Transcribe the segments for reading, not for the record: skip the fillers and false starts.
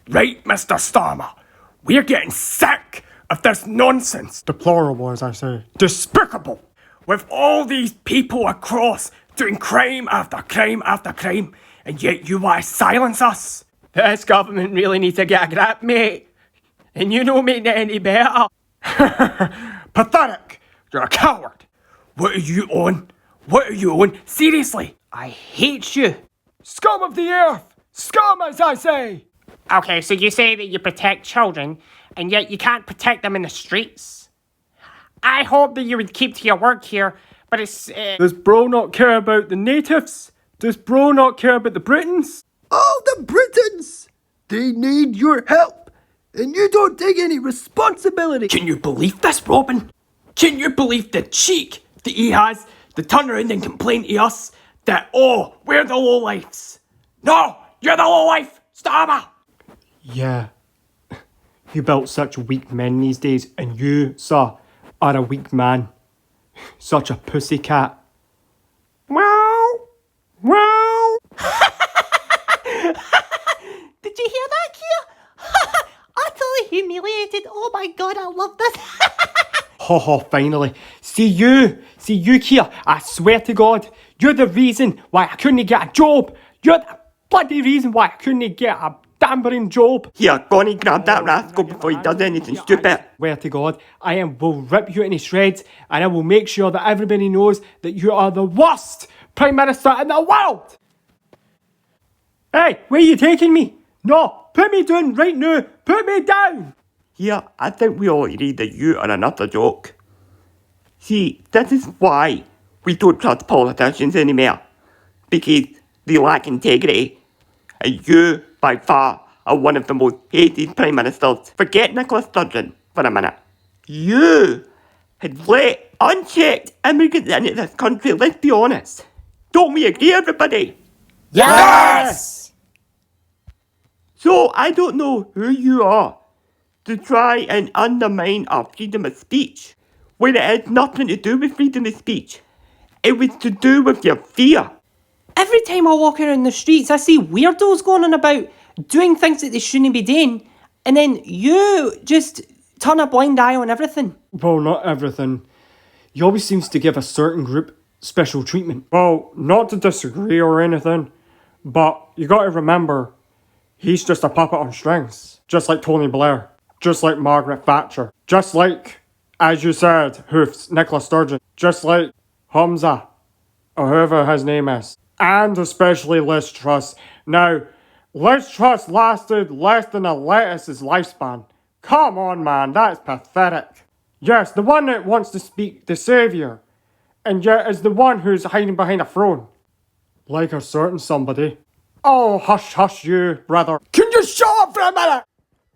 Right, Mr. Starmer. We're getting sick of this nonsense. Deplorable, as I say. Despicable. With all these people across doing crime after crime after crime, and yet you want to silence us. This government really needs to get a grip, mate. And you don't make it any better. Pathetic. You're a coward. What are you on? What are you on? Seriously. I hate you. Scum of the earth. Scum, as I say. Okay, so you say that you protect children, and yet you can't protect them in the streets? I hope that you would keep to your work here, but it's... Does bro not care about the natives? Does bro not care about the Britons? Oh, the Britons! They need your help, and you don't take any responsibility. Can you believe this, Robin? Can you believe the cheek that he has to turn around and complain to us that, oh, we're the lowlifes? No, you're the lowlife, Starmer! Yeah. You built such weak men these days, and you, sir, are a weak man. Such a pussycat. Wow! Wow! Did you hear that, Keir? Utterly humiliated. Oh my god, I love this. Ho, finally. See you, Keir, I swear to God, you're the reason why I couldn't get a job. You're the bloody reason why I couldn't get a dammering job. Here, go and grab that rascal before he does anything stupid. I swear to God, will rip you into shreds, and I will make sure that everybody knows that you are the worst Prime Minister in the world. Hey, where are you taking me? No, put me down right now. Put me down. Here, I think we all agree that you are another joke. See, this is why we don't trust politicians anymore. Because they lack integrity. And you, by far, are one of the most hated Prime Ministers. Forget Nicola Sturgeon for a minute. You had let unchecked immigrants into this country, let's be honest. Don't we agree, everybody? Yes! So, I don't know who you are to try and undermine our freedom of speech, when it had nothing to do with freedom of speech. It was to do with your fear. Every time I walk around the streets, I see weirdos going on about doing things that they shouldn't be doing, and then you just turn a blind eye on everything. Well, not everything. He always seems to give a certain group special treatment. Well, not to disagree or anything, but you gotta remember, he's just a puppet on strings. Just like Tony Blair. Just like Margaret Thatcher. Just like, as you said, Hoofs, Nicola Sturgeon. Just like Hamza, or whoever his name is. And especially Liz Truss. Now, Liz Truss lasted less than a lettuce's lifespan. Come on, man, that's pathetic. Yes, the one that wants to speak the saviour, and yet is the one who's hiding behind a throne. Like a certain somebody. Oh, hush you, brother. Can you shut up for a minute?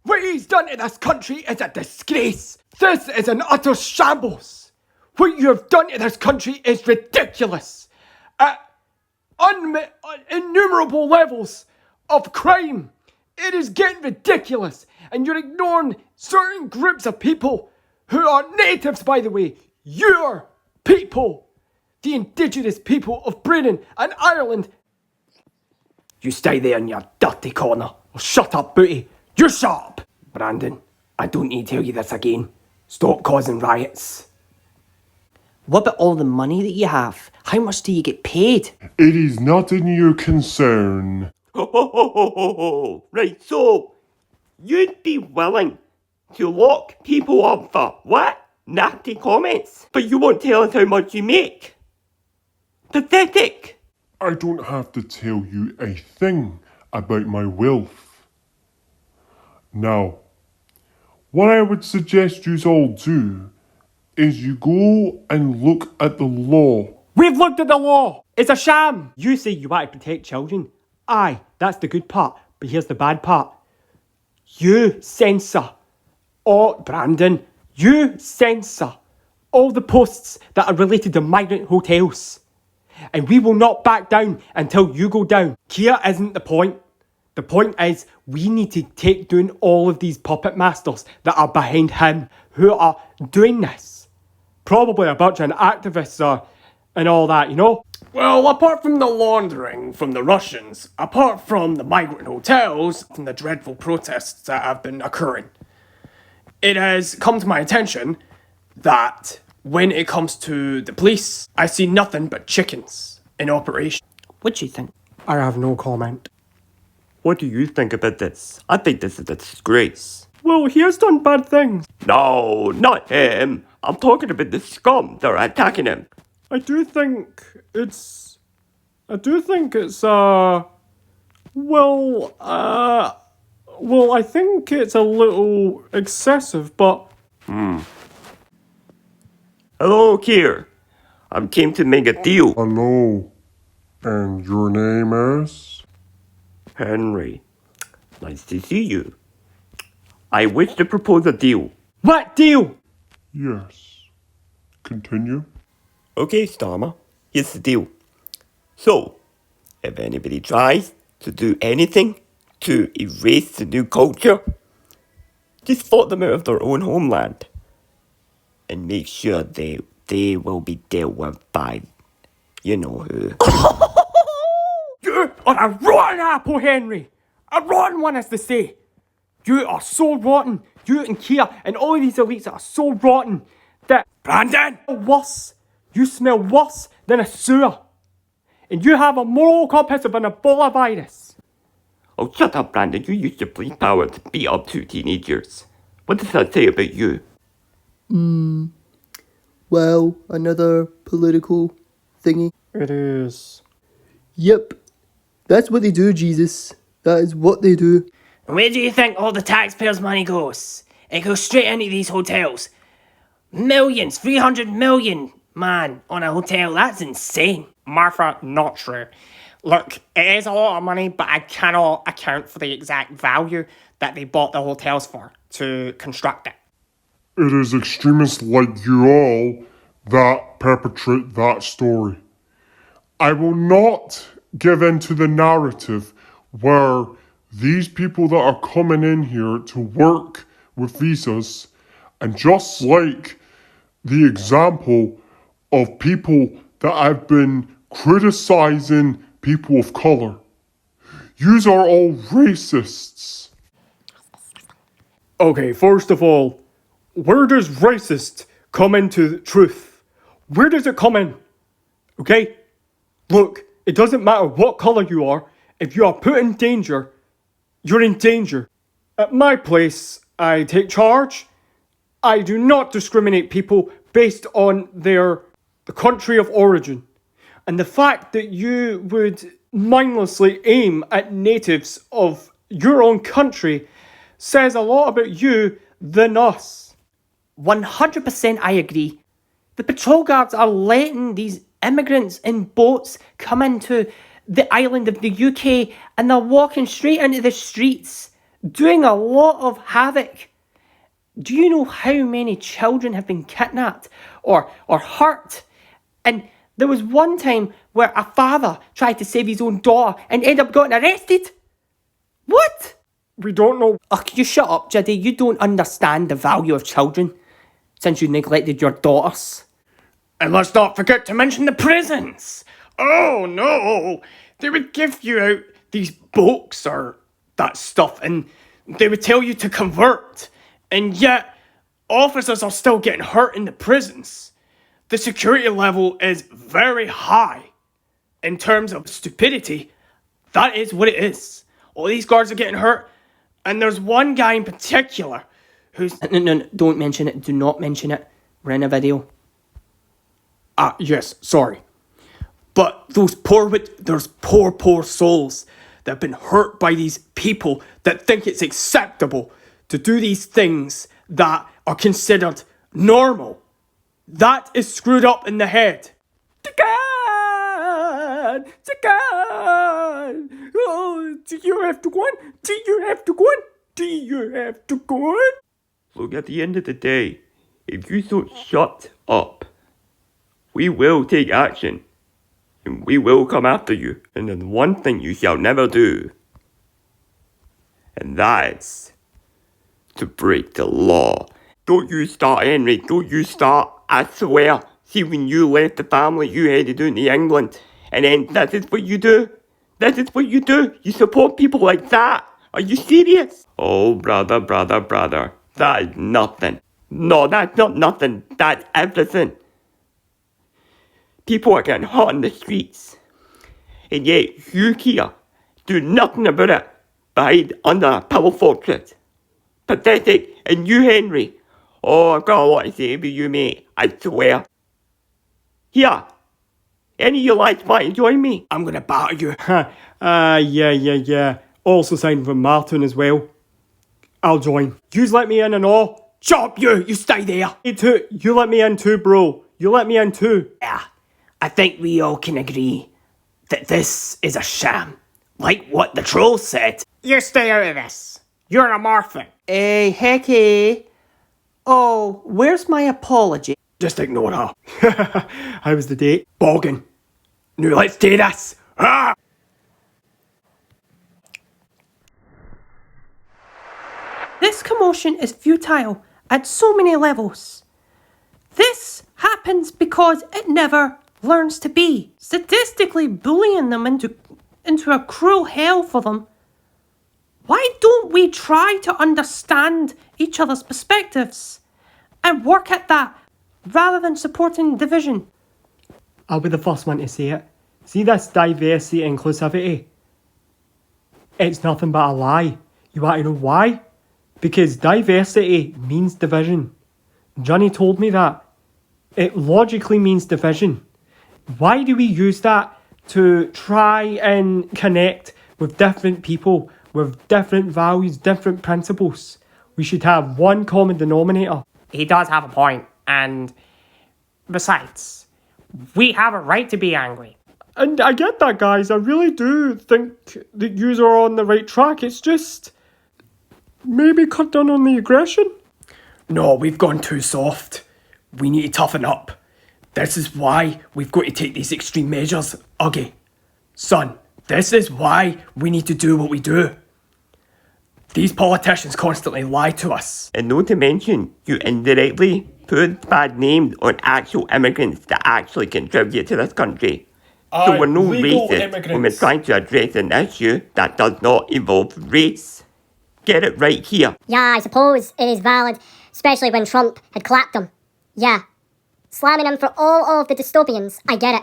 What he's done to this country is a disgrace. This is an utter shambles. What you have done to this country is ridiculous. At innumerable levels of crime. It is getting ridiculous. And you're ignoring certain groups of people who are natives, by the way. Your people. The indigenous people of Britain and Ireland. You stay there in your dirty corner. Or shut up, Booty. You shut up! Brandon, I don't need to tell you this again. Stop causing riots. What about all the money that you have? How much do you get paid? It is not in your concern. Ho. Right, so, you'd be willing to lock people up for what? Nasty comments? But you won't tell us how much you make. Pathetic. I don't have to tell you a thing about my wealth. Now, what I would suggest you all do is you go and look at the law. We've looked at the law. It's a sham. You say you want to protect children. Aye, that's the good part. But here's the bad part. You censor. Oh, Brandon, you censor all the posts that are related to migrant hotels. And we will not back down until you go down. Keir isn't the point. The point is we need to take down all of these puppet masters that are behind him who are doing this. Probably a bunch of activists and all that, you know? Well, apart from the laundering from the Russians, apart from the migrant hotels, and the dreadful protests that have been occurring, it has come to my attention that when it comes to the police, I see nothing but chickens in operation. What do you think? I have no comment. What do you think about this? I think this is a disgrace. Well, he has done bad things. No, not him. I'm talking about the scum that are attacking him. I do think it's, well, I think it's a little excessive, but... Hello, Keir. I came to make a deal. Hello. And your name is? Henry, nice to see you. I wish to propose a deal. What deal? Yes. Continue. Okay, Starmer, here's the deal. So, if anybody tries to do anything to erase the new culture, just vote them out of their own homeland. And make sure they will be dealt with by, you know who. You are a rotten apple, Henry. A rotten one, as they say. You are so rotten. You and Keir and all of these elites are so rotten that... Brandon! Worse. You smell worse than a sewer. And you have a moral compass of an Ebola virus. Oh, shut up, Brandon. You used your police power to beat up 2 teenagers. What does that say about you? Well, another political thingy. It is. Yep. That's what they do, Jesus. That is what they do. Where do you think all the taxpayers' money goes? It goes straight into these hotels. Millions, 300 million, man, on a hotel. That's insane. Martha, not true. Look, it is a lot of money, but I cannot account for the exact value that they bought the hotels for to construct it. It is extremists like you all that perpetrate that story. I will not give in to the narrative where these people that are coming in here to work with visas, and just like the example of people that have been criticizing people of color, yous are all racists. Okay, first of all, where does racist come into the truth? Where does it come in? Okay? Look, it doesn't matter what colour you are, if you are put in danger, you're in danger. At my place, I take charge. I do not discriminate people based on the country of origin. And the fact that you would mindlessly aim at natives of your own country says a lot about you than us. 100% I agree. The patrol guards are letting these immigrants in boats come into the island of the UK and they're walking straight into the streets, doing a lot of havoc. Do you know how many children have been kidnapped or hurt? And there was one time where a father tried to save his own daughter and ended up getting arrested. What? We don't know. Oh, can you shut up, Jiddy? You don't understand the value of children since you neglected your daughters. And let's not forget to mention the prisons. Oh no, they would give you out these books or that stuff and they would tell you to convert. And yet, officers are still getting hurt in the prisons. The security level is very high. In terms of stupidity, that is what it is. All these guards are getting hurt. And there's one guy in particular who's... No, don't mention it. Do not mention it. We're in a video. Yes, sorry. But there's poor souls that have been hurt by these people that think it's acceptable to do these things that are considered normal. That is screwed up in the head. Oh, do you have to go on? Do you have to go on? Do you have to go? Look, at the end of the day, if you don't shut up, we will take action. And we will come after you. And then one thing you shall never do. And that is to break the law. Don't you start, Henry. Don't you start. I swear. See, when you left the family, you headed down to England. And then that is what you do. That is what you do. You support people like that. Are you serious? Oh, brother. That is nothing. No, that's not nothing. That's everything. People are getting hot in the streets. And yet, you, Keir, do nothing about it. Hide under a pillow fortress. Pathetic. And you, Henry. Oh, I've got a lot to say about you, mate. I swear. Here. Any of you lads want to join me? I'm gonna batter you. Yeah. Also signed from Martin as well. I'll join. Yous let me in and all. Shut up, you stay there. Me too. You let me in too, bro. You let me in too. Yeah, I think we all can agree that this is a sham. Like what the troll said. You stay out of this. You're a morphin. Hecky. Oh, where's my apology? Just ignore her. How was the date? Boggin. Now let's do this. Ah! This commotion is futile at so many levels. This happens because it never learns to be. Statistically bullying them into a cruel hell for them. Why don't we try to understand each other's perspectives and work at that rather than supporting division? I'll be the first one to say it. See this diversity and inclusivity? It's nothing but a lie. You want to know why? Because diversity means division. Junny told me that. It logically means division. Why do we use that to try and connect with different people, with different values, different principles? We should have one common denominator. He does have a point, and besides, we have a right to be angry. And I get that, guys. I really do think that yous are on the right track. It's just maybe cut down on the aggression. No, we've gone too soft. We need to toughen up. This is why we've got to take these extreme measures, Uggy. Son, this is why we need to do what we do. These politicians constantly lie to us. And not to mention, you indirectly put bad names on actual immigrants that actually contribute to this country. So we're no legal racist when we're trying to address an issue that does not involve race. Get it right here. Yeah, I suppose it is valid, especially when Trump had clapped him. Yeah. Slamming him for all of the dystopians, I get it.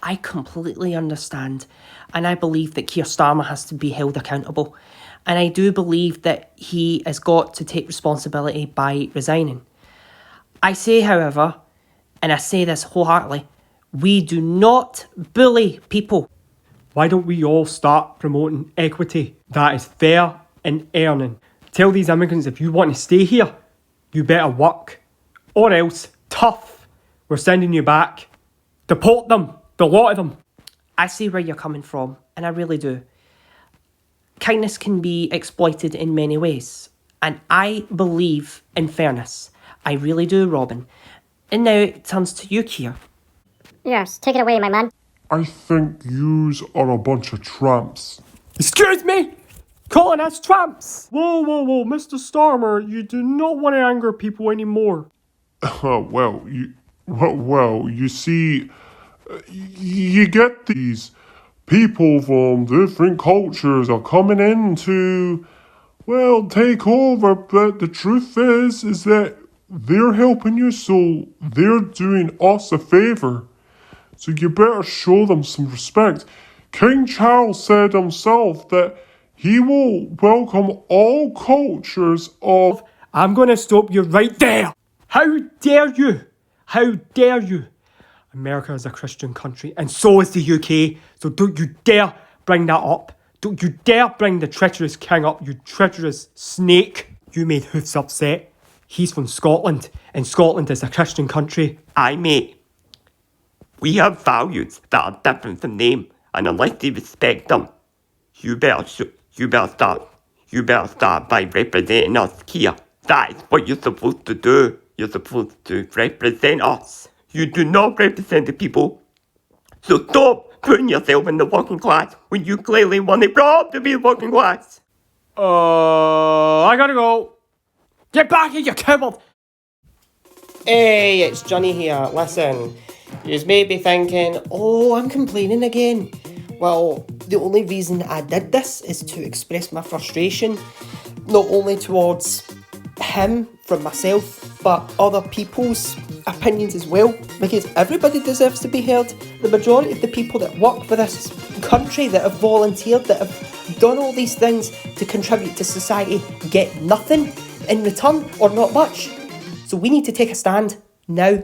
I completely understand, and I believe that Keir Starmer has to be held accountable. And I do believe that he has got to take responsibility by resigning. I say, however, and I say this wholeheartedly, we do not bully people. Why don't we all start promoting equity that is fair and earning? Tell these immigrants if you want to stay here, you better work. Or else, tough, we're sending you back. Deport them, the lot of them. I see where you're coming from, and I really do. Kindness can be exploited in many ways, and I believe in fairness. I really do, Robin. And now it turns to you, Keir. Yes, take it away, my man. I think yous are a bunch of tramps. Excuse me? Calling us tramps? Whoa, Mr. Starmer, you do not want to anger people anymore. You see, you get these people from different cultures are coming in to, take over, but the truth is that they're helping you, so they're doing us a favour. So you better show them some respect. King Charles said himself that he will welcome all cultures of... I'm going to stop you right there. How dare you? How dare you? America is a Christian country, and so is the UK. So don't you dare bring that up. Don't you dare bring the treacherous king up, you treacherous snake. You made Hoofs upset. He's from Scotland, and Scotland is a Christian country. Aye, mate. We have values that are different from them, and unless they respect them, you better start you better start by representing us here. That is what you're supposed to do. You're supposed to represent us. You do not represent the people. So stop putting yourself in the working class when you clearly weren't brought up to be the working class. I gotta go. Get back in your cupboard! Hey, it's Junny here. Listen, you may be thinking, oh, I'm complaining again. Well, the only reason I did this is to express my frustration, not only towards him from myself, but other people's opinions as well, because everybody deserves to be heard. The majority of the people that work for this country, that have volunteered, that have done all these things to contribute to society, get nothing in return, or not much. So we need to take a stand now.